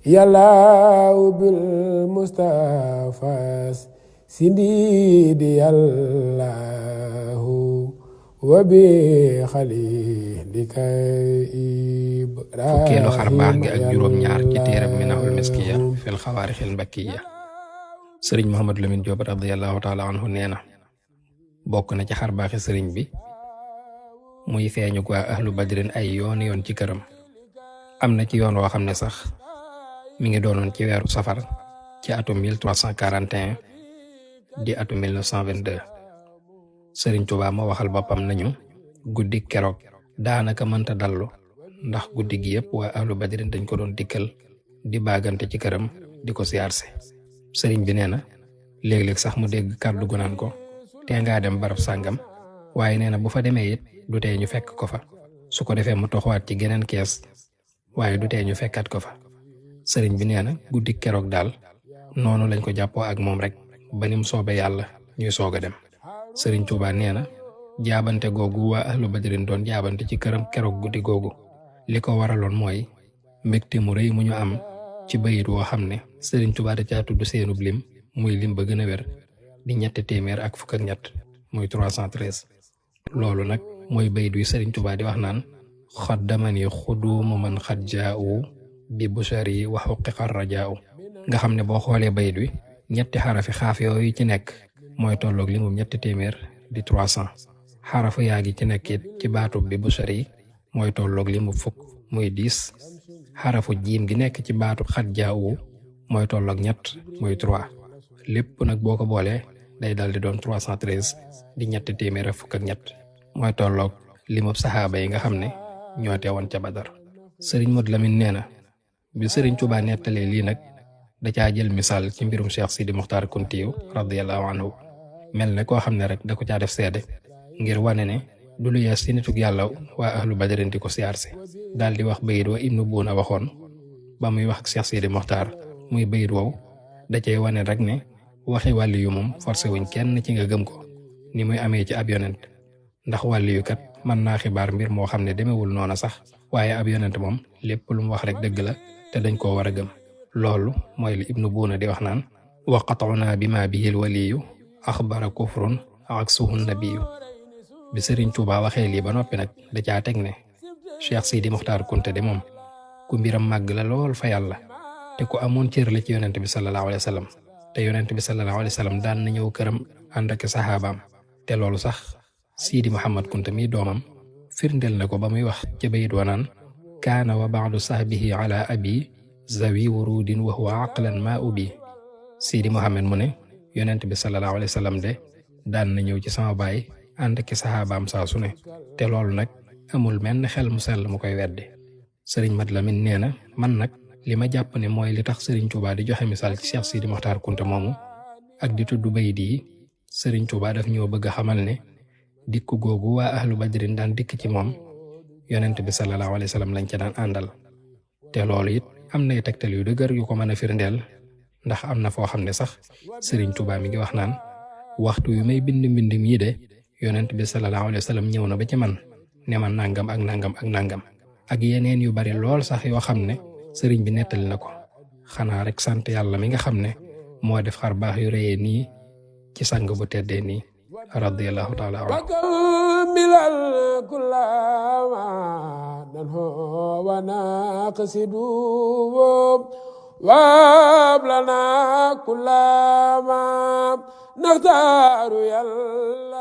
yàllaaw bil Mustafa sindidi yàllaahu wa bi xalilika fukkeelu xar baax gi ak Ibrahima juróom-ñaar ci téereb Minahul Miskiya fil xawaarixil mbakkiya. sëriñ Mouhamadou Lamine Diop radiyallahu taala anhu nee na bokk na ci xar baaxi sëriñ bi muy feeñu ko ahlu badrin ay yoon ci këram. am na ci yoon woo xam ne sax mi ngi doonoon ci weeru safar ci atum 1341 di atum 1922. sëriñ Tuubaa moo waxal boppam nañu guddi keroog daanaka mënta dallu ndax guddi gi yëpp waa ahlu badrin dañ ko doon dikkal di baagante ci këram di ko siyaarse. sëriñ bi nee na léeg-léeg sax mu dégg kàddu gu naan ko tee ngaa dem barab sàngam, waaye nee na bu fa demee it du tee ñu fekk ko fa. su ko defee mu toxuwaat ci geneen kees, waaye du tee ñu fekkaat ko fa. sëriñ bi nee na guddi keroog daal noonu lañ ko jàppoo ak moom rek ba nim soobe yàlla ñuy soog a dem. sëriñ Tuubaa nee na jaabante googu waa ahlu badrin doon jaabante ci këram keroog guddi googu li ko waraloon mooy mbégte mu rëy mu ñu am ci bayit woo xam ne sëriñ Tuubaa da caa tudd seenub lim muy lim ba gën a wér di 313 muy 313. loolu nag mooy bayit wi sëriñ Tuubaa di wax naan xaddamani xuduumu man xad jaa'u bi bushari wa xuqiqa rajaa'u. nga xam ne boo xoolee bayit wi ñetti xarafi xaaf yooyu ci nekk mooy tolloog limum 300 di 300. xarafu yaa gi ci nekk it ci baatub bi bushari mooy tolloog limu fukk muy 10. xarafu jiim gi nekk ci baatub xad jaa'u mooy tolloog 3 muy 3. lépp nag boo ko boolee day dal di doon 313 di 313 mooy tolloog limub saxaaba yi nga xam ne ñoo teewoon ca Badar. sëriñ Modou Lamine nee na bi sëriñ Tuubaa nettalee lii nag da caa jël misaal ci mbirum Cheikh Sidi Muxtaar Kuntiyu radiyallahu anhu mel ne koo xam ne rek da ko caa def seede ngir wane ne du lu yees ci nitug yàlla waa ahlu badrin di ko siyaarse. daal di wax bayit wa Ibnu Buuna waxoon ba muy wax ak Cheikh Sidi Muxtaar muy bayit wow da cay wane rek ne waxi wàlli yu moom forcé wuñ kenn ci nga gëm ko ni muy amee ci ab yonent, ndax wàlli yu kat mën naa xibaar mbir moo xam ne demewul noona sax, waaye ab yonent moom lépp lu mu wax rek dëgg la te dañ koo war a gëm. loolu mooy li Ibnu Buuna di wax naan wa qat'una bima bihil waliyu axbara kufrun aksuhu nabiyu. bi sëriñ Tuubaa waxee lii ba noppi nag da caa teg ne Cheikh Sidi Muxtaar Kunte de moom ku mbiram màgg la lool fa yàlla te ku amoon cër la ci yonent bi sallallahu alayhi wa sallam, te yonent bi sallallahu alayhi wa sallam daan na ñëw këram ànd ak saxaabaam. te loolu sax Sidi Muhammad Kunte mi doomam firndeel na ko ba muy wax ca bayit wa naan kaana wa ba'du sahbihi ala abi zawi wurudin wa huwa aqlan ma ubi. Sidi Muhammad mu ne yonent bi sallallahu alayhi wa sallam de daan na ñëw ci sama baay ànd ak saxaabaam saa su ne, te loolu nag amul menn xel mu sell mu koy weddi. sëriñ Mat Lamin nee na man nag li ma jàpp ne mooy li tax sëriñ Tuubaa di joxe misaal ci Cheikh Sidi Muxtaar Kunte moomu ak di tudd bayit yi, sëriñ Tuubaa daf ñoo bëgg a xamal ne dikk googu waa ahlu badrin daan dikk ci moom yonent bi sallallahu alayhi wa sallam lañ ca daan àndal. te loolu it am nay tegtal yu dëgër yu ko mën a firndeel, ndax am na foo xam ne sax sëriñ Tuubaa mi ngi wax naan waxtu wi may bind mbind mii de yonent bi sallallahu alayhi wa sallam ñëw na ba ci man ne ma nangam ak nangam ak nangam, ak yeneen yu bari lool sax yoo xam ne sëriñ bi nettali na ko. xanaa rek sant yàlla mi nga xam ne moo def xar baax yu rëyee nii ci sang bu teddee nii radiyallahu taala anhu. وابلنا كل ما نختار يلا